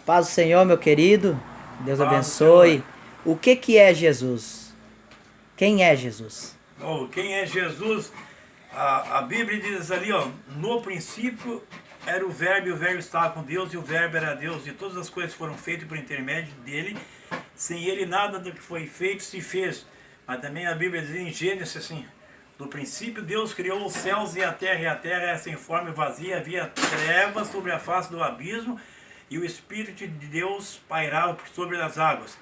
Paz do Senhor, meu querido. Deus Paz do abençoe. Senhor. O que é Jesus? Quem é Jesus? Oh, quem é Jesus? A Bíblia diz ali, ó, no princípio era o Verbo, e o Verbo estava com Deus, e o Verbo era Deus, e todas as coisas foram feitas por intermédio dele. Sem ele nada do que foi feito se fez. Mas também a Bíblia diz em Gênesis assim: no princípio Deus criou os céus e a terra era sem forma e vazia, havia trevas sobre a face do abismo, e o Espírito de Deus pairava sobre as águas.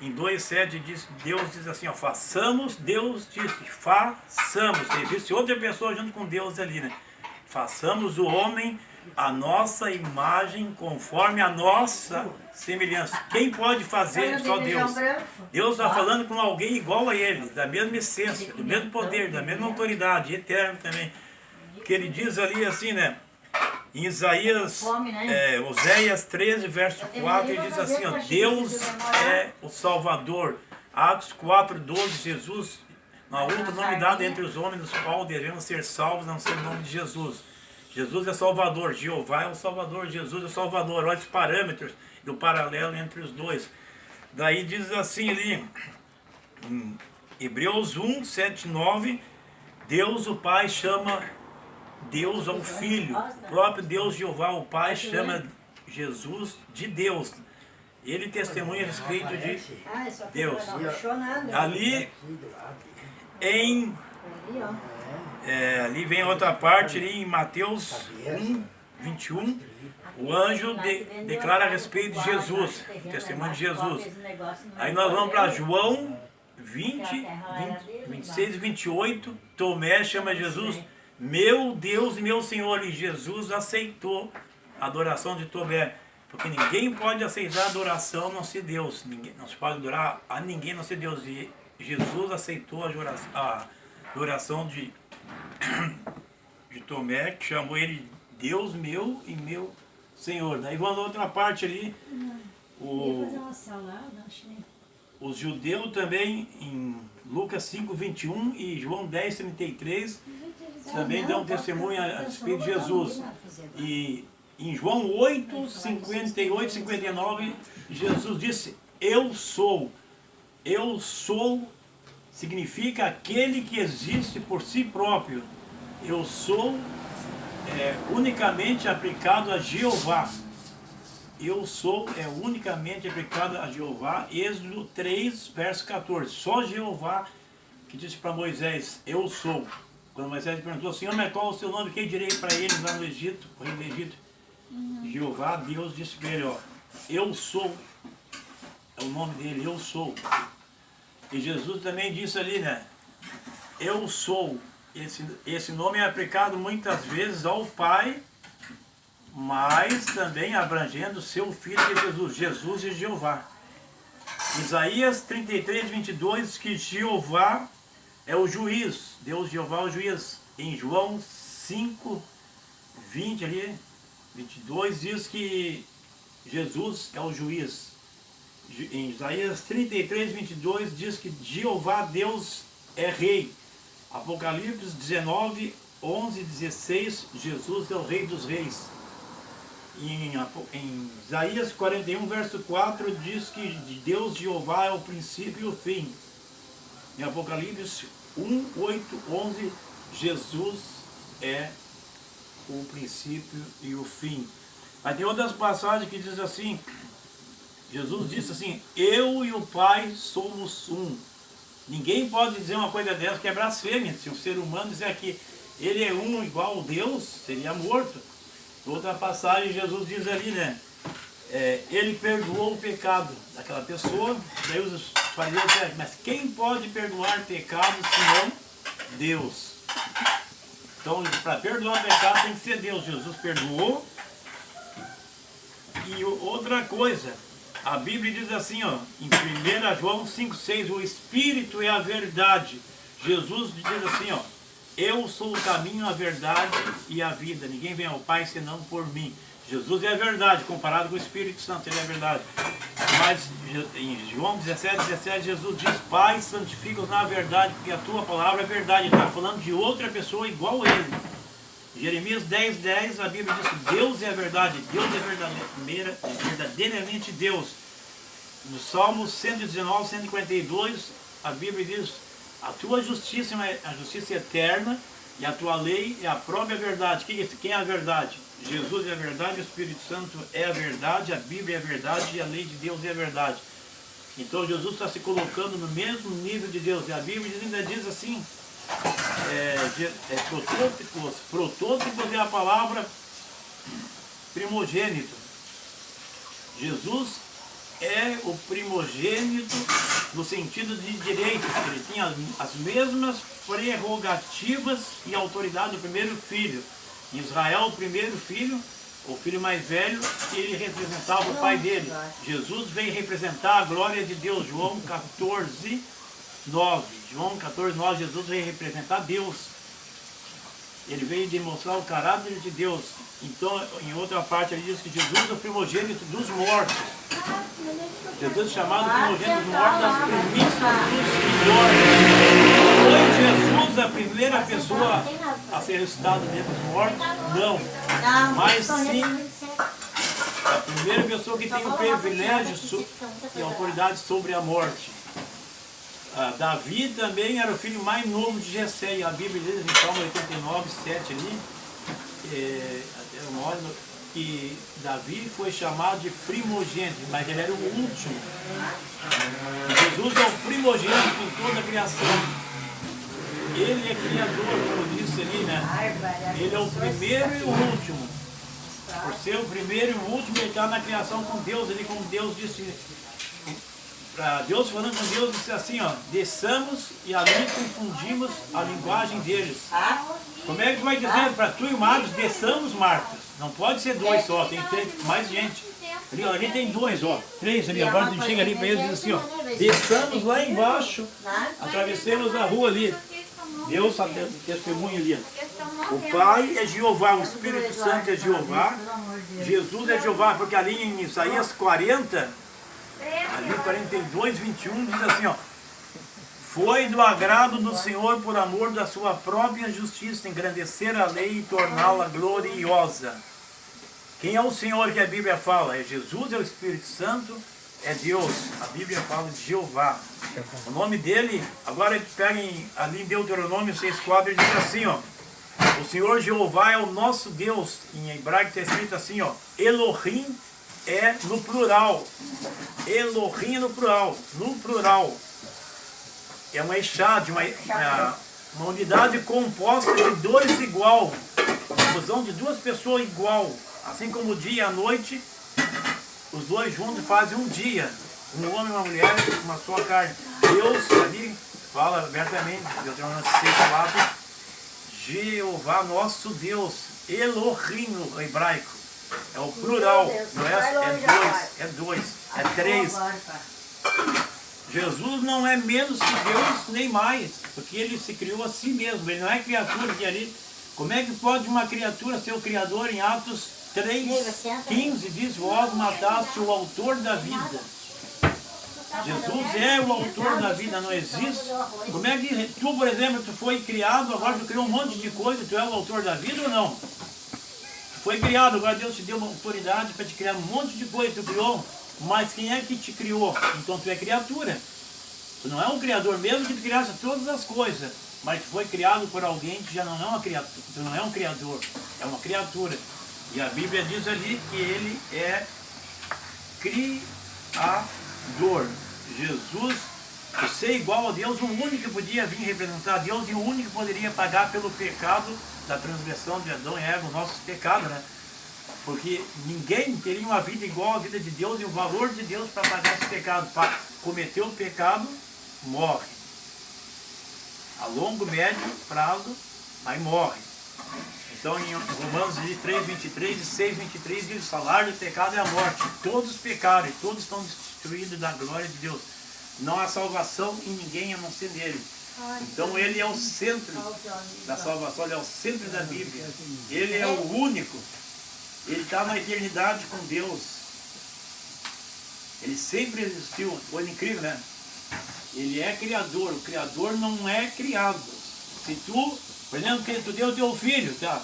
Em 2,7 Deus diz assim, ó, façamos, Deus disse, façamos. Existe outra pessoa junto com Deus ali, né? Façamos o homem a nossa imagem, conforme a nossa semelhança. Quem pode fazer? Só Deus. Deus está falando com alguém igual a ele, da mesma essência, do mesmo poder, da mesma autoridade, eterno também. Que ele diz ali assim, né? Em Isaías, Oséias 13, verso 4, ele diz assim, ó, Deus é o Salvador. Atos 4, 12, Jesus, uma outra nome dada entre os homens, dos quais devemos ser salvos, não ser o nome de Jesus. Jesus é Salvador, Jeová é o Salvador, Jesus é o Salvador. Olha os parâmetros do paralelo entre os dois. Daí diz assim ali, em Hebreus 1, 7, 9, Deus o Pai chama Deus ao Filho, o próprio Deus Jeová, o Pai, chama Jesus de Deus. Ele testemunha a respeito de Deus. Ali ali vem outra parte, ali em Mateus 1, 21, o anjo declara a respeito de Jesus, o testemunho de Jesus. Aí nós vamos para João 26 e 28, Tomé chama Jesus meu Deus e meu Senhor, e Jesus aceitou a adoração de Tomé, porque ninguém pode aceitar a adoração não ser Deus, não se pode adorar a ninguém não ser Deus, e Jesus aceitou a adoração de Tomé, que chamou ele Deus meu e meu Senhor. Daí vamos a outra parte ali, os judeus também, em Lucas 5, 21 e João 10, 33, também dão testemunho a respeito de Jesus. E em João 8, 58, 59, Jesus disse, eu sou. Eu sou significa aquele que existe por si próprio. Eu sou unicamente aplicado a Jeová. Eu sou unicamente aplicado a Jeová. Êxodo 3, verso 14. Só Jeová que disse para Moisés, eu sou. Quando Moisés perguntou, Senhor, mas qual é o seu nome? Quem direi para eles lá no Egito, o rei do Egito? Jeová, Deus disse para ele, ó, eu sou. É o nome dele, eu sou. E Jesus também disse ali, né? Eu sou. Esse nome é aplicado muitas vezes ao Pai, mas também abrangendo seu Filho que é Jesus. Jesus e Jeová. Isaías 33, 22 diz que Jeová é o juiz, Deus Jeová é o juiz. Em João 5, 20 ali, 22 diz que Jesus é o juiz. Em Isaías 33, 22 diz que Jeová Deus é rei. Apocalipse 19, 11, 16, Jesus é o rei dos reis. Em Isaías 41, verso 4 diz que Deus Jeová é o princípio e o fim. Em Apocalipse 1, 8, 11, Jesus é o princípio e o fim. Mas tem outras passagens que diz assim, Jesus disse assim, eu e o Pai somos um. Ninguém pode dizer uma coisa dessa que é blasfêmia. Se um ser humano disser que ele é um igual a Deus, seria morto. Outra passagem Jesus diz ali, né? Ele perdoou o pecado daquela pessoa. Daí os fariseus disseram, mas quem pode perdoar pecado senão Deus? Então, para perdoar pecado tem que ser Deus. Jesus perdoou. E outra coisa, a Bíblia diz assim, ó, em 1 João 5, 6, o Espírito é a verdade. Jesus diz assim, ó, eu sou o caminho, a verdade e a vida. Ninguém vem ao Pai senão por mim. Jesus é a verdade, comparado com o Espírito Santo, ele é a verdade. Mas em João 17, 17, Jesus diz, Pai, santifica-os na verdade, porque a tua palavra é verdade. Ele está falando de outra pessoa igual a ele. Jeremias 10:10, a Bíblia diz que Deus é a verdade, Deus é verdadeiramente Deus. No Salmo 119, 142, a Bíblia diz: a tua justiça é a justiça eterna e a tua lei é a própria verdade. Quem é a verdade? Jesus é a verdade, o Espírito Santo é a verdade, a Bíblia é a verdade e a lei de Deus é a verdade. Então Jesus está se colocando no mesmo nível de Deus. E a Bíblia ainda diz assim, protótipos é a palavra primogênito. Jesus é o primogênito no sentido de direitos. Ele tinha as mesmas prerrogativas e autoridade do primeiro filho. Em Israel, o primeiro filho, o filho mais velho, ele representava o pai dele. Jesus veio representar a glória de Deus. João 14:9. João 14:9, Jesus veio representar Deus. Ele veio demonstrar o caráter de Deus. Então, em outra parte, ele diz que Jesus é o primogênito dos mortos. Jesus é chamado primogênito dos mortos, das primícias dos mortos. Foi Jesus a primeira pessoa a ser ressuscitada dentre os mortos? Não. Mas sim, a primeira pessoa que tem o privilégio e autoridade sobre a morte. Davi também era o filho mais novo de Jessé. A Bíblia diz em Salmo 89:7 ali, que Davi foi chamado de primogênito, mas ele era o último. Jesus é o primogênito em toda a criação. Ele é criador, como disse ali, né? Ele é o primeiro e o último. Por ser o primeiro e o último, ele está na criação com Deus. Ele, como Deus disse, Deus falando com Deus, disse assim, ó: desçamos e ali confundimos a linguagem deles. Como é que tu vai dizer para tu e o Marcos, desçamos, Marcos? Não pode ser dois só, tem que ter mais gente. Ali tem dois, ó, três ali. Agora tu chega ali para eles e diz assim, ó: desçamos lá embaixo, atravessemos a rua ali. Deus testemunha ali. O Pai é Jeová, o Espírito Santo é Jeová, Jesus é Jeová, porque ali em Isaías 40, ali 42:21 diz assim, ó: foi do agrado do Senhor, por amor da sua própria justiça, engrandecer a lei e torná-la gloriosa. Quem é o Senhor que a Bíblia fala? É Jesus, é o Espírito Santo, é Deus. A Bíblia fala de Jeová. O nome dele, agora eles peguem ali em Deuteronômio 6:4, ele diz assim, ó: o Senhor Jeová é o nosso Deus. Em hebraico está escrito assim, ó: Elohim é no plural. Elohim no plural. No plural. É uma echad, uma unidade composta de dois igual. A fusão de duas pessoas igual. Assim como o dia e a noite, os dois juntos fazem um dia. Um homem e uma mulher, uma só carne. Deus ali fala abertamente, Deuteronômio 6:4, Jeová nosso Deus. Elohim no hebraico. É o plural. Não é dois, é três. Jesus não é menos que Deus, nem mais, porque ele se criou a si mesmo, ele não é criatura que ali. Como é que pode uma criatura ser o Criador? Em Atos 3:15 diz: vós mataste o autor da vida. Jesus é o autor da vida, não existe. Como é que tu, por exemplo, tu foi criado, agora tu criou um monte de coisa, tu é o autor da vida ou não? Tu foi criado, agora Deus te deu uma autoridade para te criar um monte de coisa, tu criou. Mas quem é que te criou? Então tu é criatura. Tu não é um criador, mesmo que tu criasse todas as coisas, mas tu foi criado por alguém que já não é uma criatura. Tu não é um criador, é uma criatura. E a Bíblia diz ali que ele é criador. Jesus, por ser igual a Deus, o único que podia vir representar Deus e o único que poderia pagar pelo pecado da transgressão de Adão e Eva, os nossos pecados, né? Porque ninguém teria uma vida igual à vida de Deus e o valor de Deus para pagar esse pecado. Para cometer o pecado, morre. A longo, médio prazo, aí morre. Então em Romanos 3:23 e 6:23 diz: o salário do pecado é a morte. Todos pecaram e todos estão destruídos da glória de Deus. Não há salvação em ninguém a não ser nele. Então ele é o centro da salvação, ele é o centro da Bíblia. Ele é o único. Ele está na eternidade com Deus. Ele sempre existiu. Coisa incrível, né? Ele é criador. O criador não é criado. Se tu, por exemplo, que tu deu o teu filho, tá?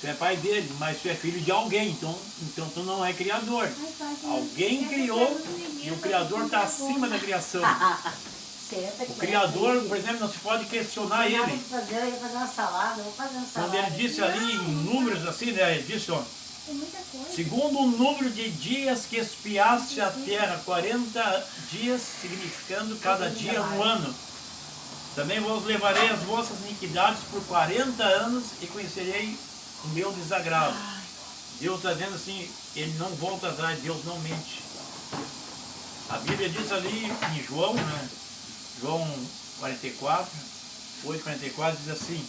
Tu é pai dele, mas tu é filho de alguém, então tu não é criador. Alguém criou e o criador está acima da criação. O criador, por exemplo, não se pode questionar ele. Eu ia fazer uma salada, vou fazer uma salada. Quando ele disse ali em números assim, né? Ele disse, ó, segundo o número de dias que espiaste a terra, 40 dias, significando cada dia um ano. Também vos levarei as vossas iniquidades por 40 anos e conhecerei o meu desagrado. Deus está dizendo assim, ele não volta atrás, Deus não mente. A Bíblia diz ali em João, né? João 44, 8:44 diz assim,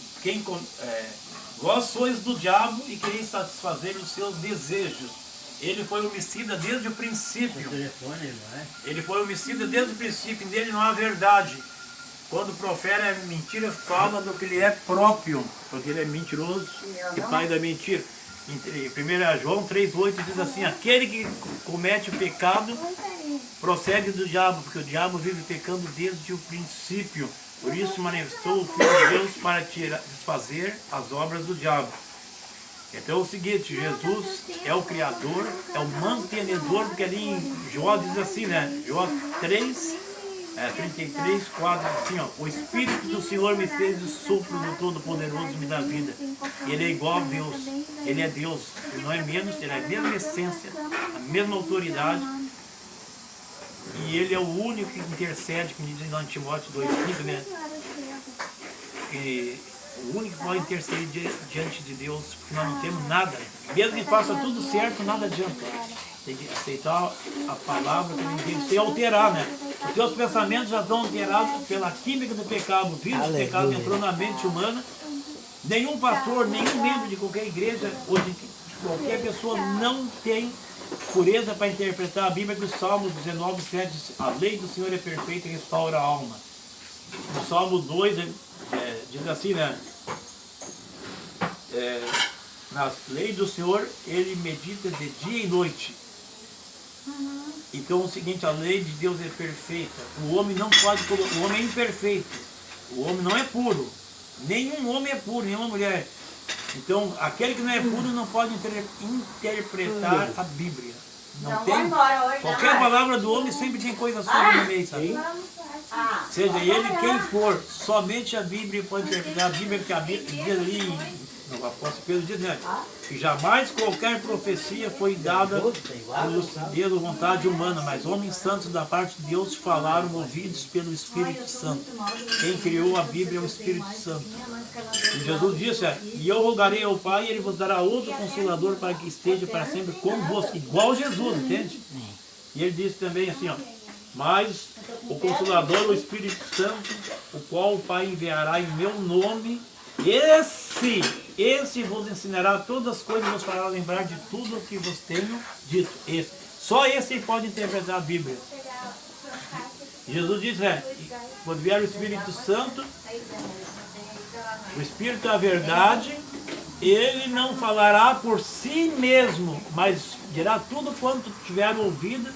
vós sois do diabo e quereis satisfazer os seus desejos. Ele foi homicida desde o princípio. Ele foi homicida desde o princípio, nele não há verdade. Quando profere a mentira, fala do que ele é próprio, porque ele é mentiroso e pai da mentira. Em 1 João 3,8 diz assim, aquele que comete o pecado procede do diabo, porque o diabo vive pecando desde o princípio. Por isso manifestou o Filho de Deus para desfazer as obras do diabo. Então é o seguinte, Jesus é o Criador, é o mantenedor, porque ali em Jó diz assim, né? Jó 33, 4, assim, ó, o Espírito do Senhor me fez o sopro do Todo-Poderoso me dá vida. Ele é igual a Deus, ele é Deus, ele não é menos, ele é a mesma essência, a mesma autoridade. E ele é o único que intercede, como diz em Timóteo 2,5, né? E o único que pode interceder diante de Deus, porque nós não temos nada. Mesmo que faça tudo certo, nada adianta. Tem que aceitar a palavra, tem que alterar, né? Os teus pensamentos já estão alterados pela química do pecado. O vírus do pecado entrou na mente humana. Nenhum pastor, nenhum membro de qualquer igreja, ou de qualquer pessoa não tem pureza para interpretar a Bíblia, que o Salmo 19:7 diz, a lei do Senhor é perfeita e restaura a alma. No Salmo 2 diz assim, né? Na lei do Senhor ele medita de dia e noite. Então é o seguinte, a lei de Deus é perfeita. O homem não pode, o homem é imperfeito. O homem não é puro. Nenhum homem é puro, nenhuma mulher. Então, aquele que não é puro não pode interpretar a Bíblia. Não tem. Qualquer palavra do homem sempre tem coisa suja no meio, sabe? Seja ele quem for, somente a Bíblia pode interpretar a Bíblia, que a Bíblia diz ali, no apóstolo Pedro diz, né? Que jamais qualquer profecia foi dada pela vontade humana, mas homens santos da parte de Deus falaram movidos pelo Espírito Santo. Quem criou a Bíblia é o Espírito Santo. E Jesus disse, e eu rogarei ao Pai e ele vos dará outro Consolador para que esteja para sempre convosco, igual Jesus, entende? E ele disse também assim, ó, mas o Consolador, o Espírito Santo, o qual o Pai enviará em meu nome, esse vos ensinará todas as coisas e vos fará lembrar de tudo o que vos tenho dito. Só esse pode interpretar a Bíblia. Jesus disse, quando vier o Espírito Santo, o Espírito da verdade, ele não falará por si mesmo, mas dirá tudo quanto tiver ouvido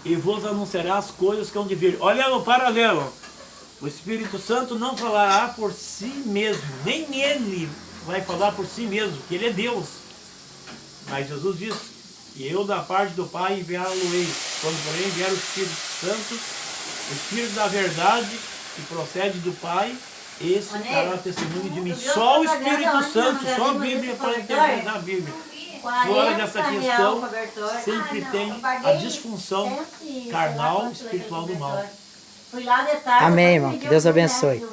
e vos anunciará as coisas que hão de vir. Olha o paralelo. O Espírito Santo não falará por si mesmo, nem ele vai falar por si mesmo, porque ele é Deus. Mas Jesus disse, e eu da parte do Pai enviá-lo-ei. Quando porém vier o Espírito Santo, o Espírito da verdade, que procede do Pai, esse dará testemunho de mim. Só o Espírito Santo, só a Bíblia pode interpretar a Bíblia. Fora dessa questão, sempre tem a disfunção carnal, espiritual do mal. Amém, irmão. Que Deus abençoe.